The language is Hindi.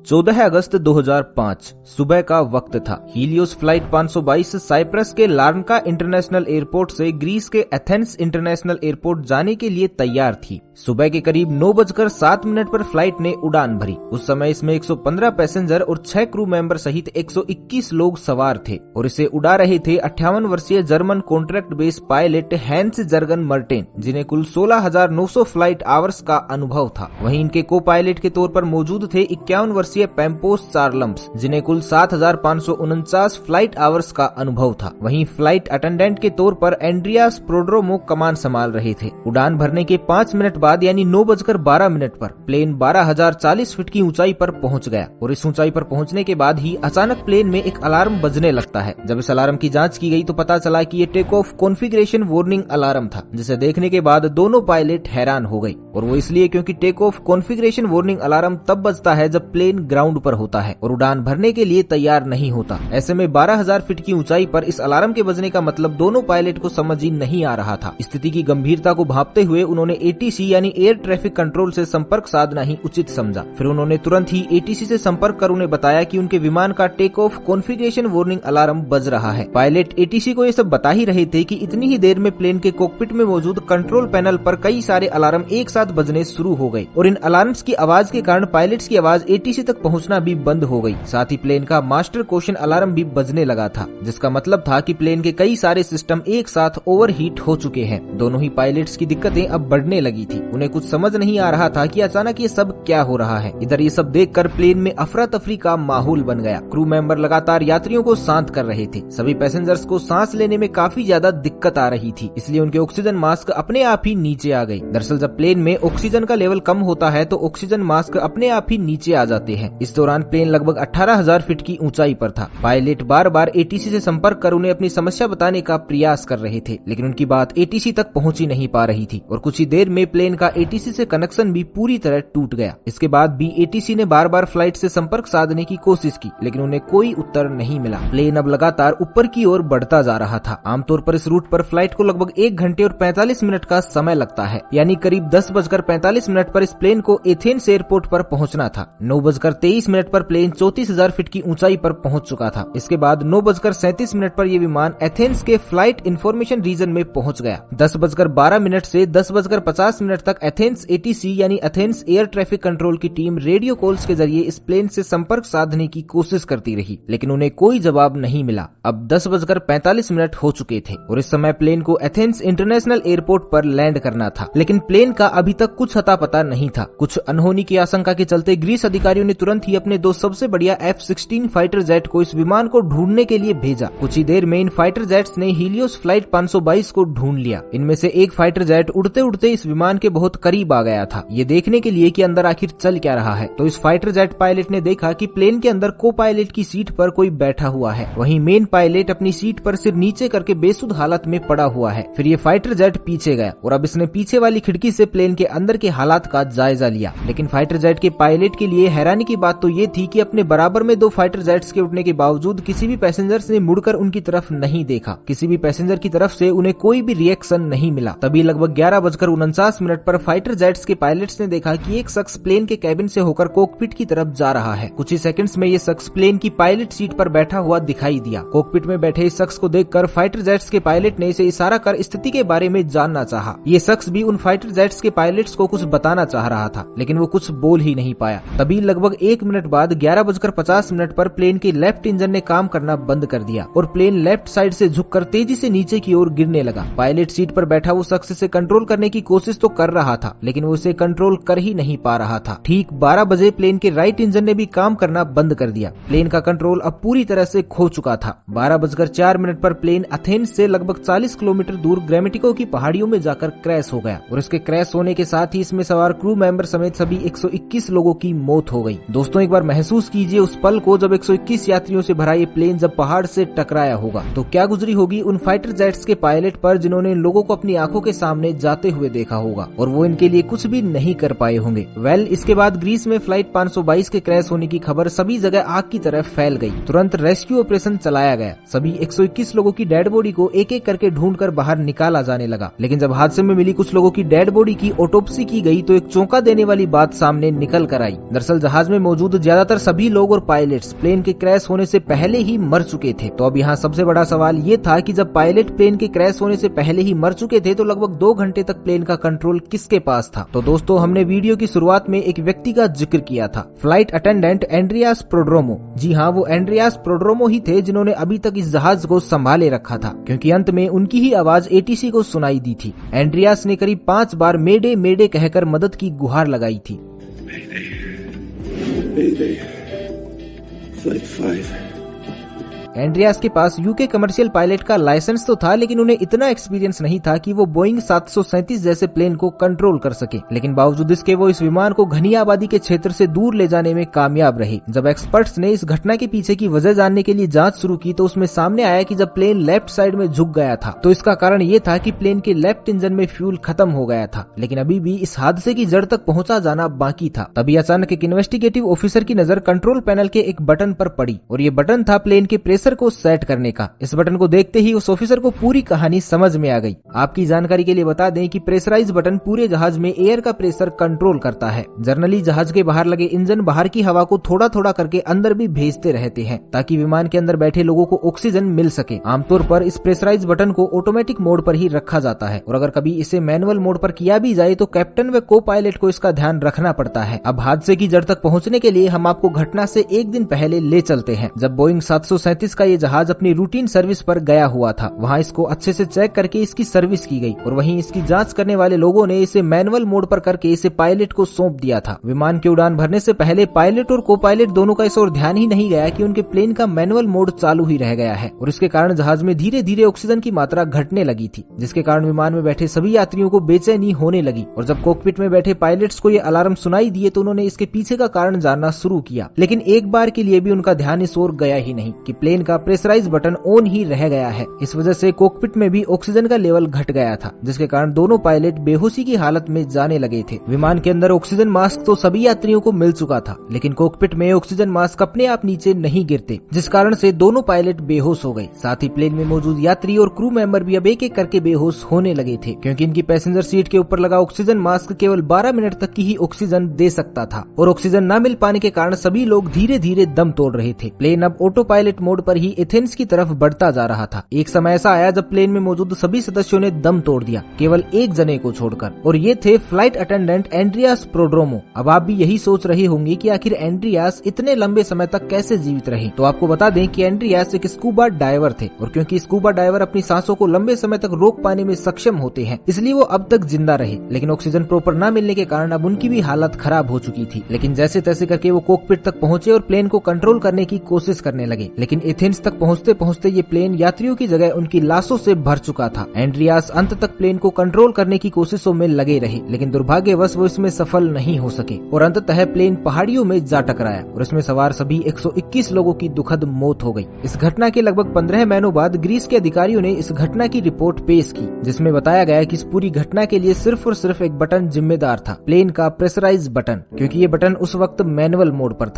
14 अगस्त 2005 सुबह का वक्त था। हीलियोस फ्लाइट 522 साइप्रस के लार्नाका इंटरनेशनल एयरपोर्ट से ग्रीस के एथेंस इंटरनेशनल एयरपोर्ट जाने के लिए तैयार थी। सुबह के करीब 9:07 पर फ्लाइट ने उड़ान भरी। उस समय इसमें 115 पैसेंजर और 6 क्रू मेंबर सहित 121 लोग सवार थे और इसे उड़ा रहे थे 58 वर्षीय German contract base pilot Hans Jurgen Merten, जिन्हें कुल 16,900 फ्लाइट आवर्स का अनुभव था। वहीं इनके को पायलट के तौर पर मौजूद थे 51 वर्षीय पैम्पोस चार्लम्स, जिन्हें कुल 7,549 फ्लाइट आवर्स का अनुभव था। वहीं फ्लाइट अटेंडेंट के तौर पर एंड्रियास प्रोड्रोमो कमान संभाल रहे थे। उड़ान भरने के 5 मिनट बाद यानी 9:12 पर प्लेन 12,040 फीट की ऊंचाई पर पहुंच गया और इस ऊंचाई पर पहुंचने के बाद ही अचानक प्लेन में एक अलार्म बजने लगता है। जब इस अलार्म की जांच की गई तो पता चला कि ये take off configuration warning alarm था, जिसे देखने के बाद दोनों पायलट हैरान हो गई। और वो इसलिए क्योंकि take off configuration warning alarm तब बजता है जब प्लेन ग्राउंड पर होता है और उड़ान भरने के लिए तैयार नहीं होता। ऐसे में 12,000 फीट की ऊंचाई पर इस अलार्म के बजने का मतलब दोनों पायलट को समझ ही नहीं आ रहा था। स्थिति की गंभीरता को भांपते हुए उन्होंने एटीसी यानी एयर ट्रैफिक कंट्रोल से संपर्क साधना ही उचित समझा। फिर उन्होंने तुरंत ही एटीसी से संपर्क कर उन्हें बताया कि उनके विमान का take off configuration warning alarm बज रहा है। पायलट एटीसी को ये सब बता ही रहे थे कि इतनी ही देर में प्लेन के कॉकपिट में मौजूद कंट्रोल पैनल पर कई सारे अलार्म एक साथ बजने शुरू हो गए और इन अलार्म्स की आवाज के कारण पायलट्स की आवाज एटीसी तक पहुंचना भी बंद हो गई। साथ ही प्लेन का मास्टर क्वेश्चन अलार्म भी बजने लगा था, जिसका मतलब था कि प्लेन के कई सारे सिस्टम एक साथ ओवरहीट हो चुके हैं। दोनों ही पायलट्स की दिक्कतें अब बढ़ने लगी थी। उन्हें कुछ समझ नहीं आ रहा था कि अचानक ये सब क्या हो रहा है। इधर ये सब देखकर प्लेन में अफरा तफरी का माहौल बन गया। क्रू मेंबर लगातार यात्रियों को शांत कर रहे थे। सभी पैसेंजर्स को सांस लेने में काफी ज्यादा दिक्कत आ रही थी, इसलिए उनके ऑक्सीजन मास्क अपने आप ही नीचे आ गई। दरअसल जब प्लेन में ऑक्सीजन का लेवल कम होता है तो ऑक्सीजन मास्क अपने आप ही नीचे आ जाते हैं। इस दौरान प्लेन लगभग 18,000 फीट की ऊंचाई पर था। पायलट बार बार एटीसी से संपर्क कर उन्हें अपनी समस्या बताने का प्रयास कर रहे थे, लेकिन उनकी बात एटीसी तक पहुंच ही नहीं पा रही थी और कुछ ही देर में प्लेन का एटीसी से कनेक्शन भी पूरी तरह टूट गया। इसके बाद भी एटीसी ने बार बार फ्लाइट से संपर्क साधने की कोशिश की, लेकिन उन्हें कोई उत्तर नहीं मिला। प्लेन अब लगातार ऊपर की ओर बढ़ता जा रहा था। आमतौर पर इस रूट पर फ्लाइट को लगभग 1 घंटे और 45 मिनट का समय लगता है, यानी करीब 10:45 पर इस प्लेन को एथेंस एयरपोर्ट पर पहुंचना था। 9:23 पर प्लेन 34,000 फीट की ऊंचाई पर पहुंच चुका था। इसके बाद 9:37 पर यह विमान एथेंस के फ्लाइट इंफॉर्मेशन रीजन में पहुंच गया। 10:12 से 10:50 तक एथेंस एटीसी यानी एथेंस एयर ट्रैफिक कंट्रोल की टीम रेडियो कॉल्स के जरिए इस प्लेन से संपर्क साधने की कोशिश करती रही, लेकिन उन्हें कोई जवाब नहीं मिला। अब 10:45 हो चुके थे और इस समय प्लेन को एथेंस इंटरनेशनल एयरपोर्ट पर लैंड करना था, लेकिन प्लेन का अभी तक कुछ अता पता नहीं था। कुछ अनहोनी की आशंका के चलते ग्रीस अधिकारियों ने तुरंत ही अपने 2 सबसे बढ़िया F-16 फाइटर जेट को इस विमान को ढूंढने के लिए भेजा। कुछ ही देर में इन फाइटर जेट्स ने हीलियोस फ्लाइट 522 को ढूंढ लिया। इनमें से एक फाइटर जेट उड़ते उड़ते इस विमान के बहुत करीब आ गया था, ये देखने के लिए कि अंदर आखिर चल क्या रहा है। तो इस फाइटर जेट पायलट ने देखा कि प्लेन के अंदर को पायलट की सीट पर कोई बैठा हुआ है। वहीं मेन पायलट अपनी सीट पर सिर नीचे करके बेसुध हालत में पड़ा हुआ है। फिर ये फाइटर जेट पीछे गया और अब इसने पीछे वाली खिड़की से प्लेन के अंदर के हालात का जायजा लिया। लेकिन फाइटर जेट के पायलट के लिए हैरानी की बात तो ये थी कि अपने बराबर में 2 फाइटर जेट्स के उड़ने के बावजूद किसी भी पैसेंजर्स ने मुड़कर उनकी तरफ नहीं देखा। किसी भी पैसेंजर की तरफ से उन्हें कोई भी रिएक्शन नहीं मिला। तभी लगभग 11:49 पर फाइटर जेट्स के पायलट्स ने देखा कि एक शख्स प्लेन के कैबिन से होकर कॉकपिट की तरफ जा रहा है। कुछ ही सेकंड्स में ये शख्स प्लेन की पायलट सीट पर बैठा हुआ दिखाई दिया। कॉकपिट में बैठे इस शख्स को देखकर फाइटर जेट्स के पायलट ने इसे इशारा कर स्थिति के बारे में जानना चाहा। ये शख्स भी उन फाइटर जेट्स के पायलट्स को कुछ बताना चाह रहा था, लेकिन वो कुछ बोल ही नहीं पाया। तभी लगभग 1 मिनट बाद 11:50 पर प्लेन के लेफ्ट इंजन ने काम करना बंद कर दिया और प्लेन लेफ्ट साइड से झुककर तेजी से नीचे की ओर गिरने लगा। पायलट सीट पर बैठा वो शख्स इसे कंट्रोल करने की कोशिश तो कर रहा था, लेकिन वो इसे कंट्रोल कर ही नहीं पा रहा था। ठीक 12 बजे प्लेन के राइट इंजन ने भी काम करना बंद कर दिया। प्लेन का कंट्रोल अब पूरी तरह से खो चुका था। 12:04 पर प्लेन एथेंस से लगभग 40 किलोमीटर दूर ग्रामेटिको की पहाड़ियों में जाकर क्रैश हो गया और इसके क्रैश होने के साथ ही इसमें सवार क्रू मेंबर समेत सभी 121 लोगों की मौत हो गई। दोस्तों, एक बार महसूस कीजिए उस पल को जब 121 यात्रियों से भरा ये प्लेन जब पहाड़ से टकराया होगा तो क्या गुजरी होगी उन फाइटर जेट्स के पायलट पर, जिन्होंने इन लोगों को अपनी आंखों के सामने जाते हुए देखा होगा और वो इनके लिए कुछ भी नहीं कर पाए होंगे। इसके बाद ग्रीस में फ्लाइट 522 के क्रैश होने की खबर सभी जगह आग की तरह फैल गई। तुरंत रेस्क्यू ऑपरेशन चलाया गया। सभी 121 लोगों की डेड बॉडी को एक एक करके ढूंढकर बाहर निकाला जाने लगा। लेकिन जब हादसे में मिली कुछ लोगों की डेड बॉडी की ऑटोप्सी की गई तो एक चौंका देने वाली बात सामने निकल कर आई। दरअसल जहाज में में मौजूद ज्यादातर सभी लोग और पायलट्स प्लेन के क्रैश होने से पहले ही मर चुके थे। तो अब यहाँ सबसे बड़ा सवाल ये था कि जब पायलट प्लेन के क्रैश होने से पहले ही मर चुके थे तो लगभग 2 घंटे तक प्लेन का कंट्रोल किसके पास था। तो दोस्तों, हमने वीडियो की शुरुआत में एक व्यक्ति का जिक्र किया था, फ्लाइट अटेंडेंट एंड्रियास प्रोड्रोमो। जी हाँ, वो एंड्रियास प्रोड्रोमो ही थे जिन्होंने अभी तक इस जहाज को संभाले रखा था, क्योंकि अंत में उनकी ही आवाज एटीसी को सुनाई दी थी। एंड्रियास ने करीब 5 बार मेडे मेडे कहकर मदद की गुहार लगाई थी। Mayday. Flight 5. एंड्रियास के पास यूके कमर्शियल पायलट का लाइसेंस तो था, लेकिन उन्हें इतना एक्सपीरियंस नहीं था कि वो बोइंग 737 जैसे प्लेन को कंट्रोल कर सके। लेकिन बावजूद इसके वो इस विमान को घनी आबादी के क्षेत्र से दूर ले जाने में कामयाब रहे। जब एक्सपर्ट्स ने इस घटना के पीछे की वजह जानने के लिए जांच शुरू की तो उसमें सामने आया कि जब प्लेन लेफ्ट साइड में झुक गया था तो इसका कारण ये था कि प्लेन के लेफ्ट इंजन में फ्यूल खत्म हो गया था। लेकिन अभी भी इस हादसे की जड़ तक पहुंचा जाना बाकी था। तभी अचानक एक इन्वेस्टिगेटिव ऑफिसर की नजर कंट्रोल पैनल के एक बटन पर पड़ी और ये बटन था प्लेन के प्रेशर को सेट करने का। इस बटन को देखते ही उस ऑफिसर को पूरी कहानी समझ में आ गई। आपकी जानकारी के लिए बता दें कि प्रेशराइज बटन पूरे जहाज में एयर का प्रेशर कंट्रोल करता है। जनरली जहाज के बाहर लगे इंजन बाहर की हवा को थोड़ा थोड़ा करके अंदर भी भेजते रहते हैं ताकि विमान के अंदर बैठे लोगों को ऑक्सीजन मिल सके। आमतौर पर इस प्रेशराइज बटन को ऑटोमेटिक मोड पर ही रखा जाता है और अगर कभी इसे मैनुअल मोड पर किया भी जाए तो कैप्टन व को पायलट को इसका ध्यान रखना पड़ता है। अब हादसे की जड़ तक पहुंचने के लिए हम आपको घटना से एक दिन पहले ले चलते हैं, जब बोइंग 737 का ये जहाज अपनी रूटीन सर्विस पर गया हुआ था। वहाँ इसको अच्छे से चेक करके इसकी सर्विस की गई और वहीं इसकी जांच करने वाले लोगों ने इसे मैनुअल मोड पर करके इसे पायलट को सौंप दिया था। विमान की उड़ान भरने से पहले पायलट और को पायलट दोनों का इस ओर ध्यान ही नहीं गया कि उनके प्लेन का मैनुअल मोड चालू ही रह गया है और इसके कारण जहाज में धीरे धीरे ऑक्सीजन की मात्रा घटने लगी थी, जिसके कारण विमान में बैठे सभी यात्रियों को बेचैनी होने लगी। और जब कॉकपिट में बैठे पायलट्स को ये अलार्म सुनाई दिए तो उन्होंने इसके पीछे का कारण जानना शुरू किया। लेकिन एक बार के लिए भी उनका ध्यान इस ओर गया ही नहीं कि प्लेन का प्रेशराइज बटन ऑन ही रह गया है। इस वजह से कॉकपिट में भी ऑक्सीजन का लेवल घट गया था, जिसके कारण दोनों पायलट बेहोशी की हालत में जाने लगे थे। विमान के अंदर ऑक्सीजन मास्क तो सभी यात्रियों को मिल चुका था, लेकिन कॉकपिट में ऑक्सीजन मास्क अपने आप नीचे नहीं गिरते, जिस कारण से दोनों पायलट बेहोश हो गए। साथ ही प्लेन में मौजूद यात्री और क्रू मेंबर भी अब एक एक करके बेहोश होने लगे थे, क्योंकि इनकी पैसेंजर सीट के ऊपर लगा ऑक्सीजन मास्क केवल 12 मिनट तक की ही ऑक्सीजन दे सकता था और ऑक्सीजन न मिल पाने के कारण सभी लोग धीरे धीरे दम तोड़ रहे थे। प्लेन अब ऑटो पायलट मोड पर ही एथेंस की तरफ बढ़ता जा रहा था। एक समय ऐसा आया जब प्लेन में मौजूद सभी सदस्यों ने दम तोड़ दिया, केवल एक जने को छोड़कर, और ये थे फ्लाइट अटेंडेंट एंड्रियास प्रोड्रोमो। अब आप भी यही सोच रहे होंगे कि आखिर एंड्रियास इतने लंबे समय तक कैसे जीवित रहे। तो आपको बता दें कि एंड्रियास एक स्कूबा डाइवर थे और क्योंकि स्कूबा डाइवर अपनी सांसों को लंबे समय तक रोक पाने में सक्षम होते हैं, इसलिए वो अब तक जिंदा रहे। लेकिन ऑक्सीजन प्रॉपर न मिलने के कारण अब उनकी भी हालत खराब हो चुकी थी। लेकिन जैसे तैसे करके वो कॉकपिट तक पहुंचे और प्लेन को कंट्रोल करने की कोशिश करने लगे। लेकिन एथेंस तक पहुंचते पहुंचते ये प्लेन यात्रियों की जगह उनकी लाशों से भर चुका था। एंड्रियास अंत तक प्लेन को कंट्रोल करने की कोशिशों में लगे रहे, लेकिन दुर्भाग्यवश वो इसमें सफल नहीं हो सके और अंततः प्लेन पहाड़ियों में जा टकराया और इसमें सवार सभी 121 लोगों की दुखद मौत हो गई। इस घटना के लगभग 15 महीनों बाद ग्रीस के अधिकारियों ने इस घटना की रिपोर्ट पेश की, जिसमें बताया गया कि इस पूरी घटना के लिए सिर्फ और सिर्फ एक बटन जिम्मेदार था, प्लेन का प्रेशराइज बटन, क्योंकि ये बटन उस वक्त मैनुअल मोड पर था।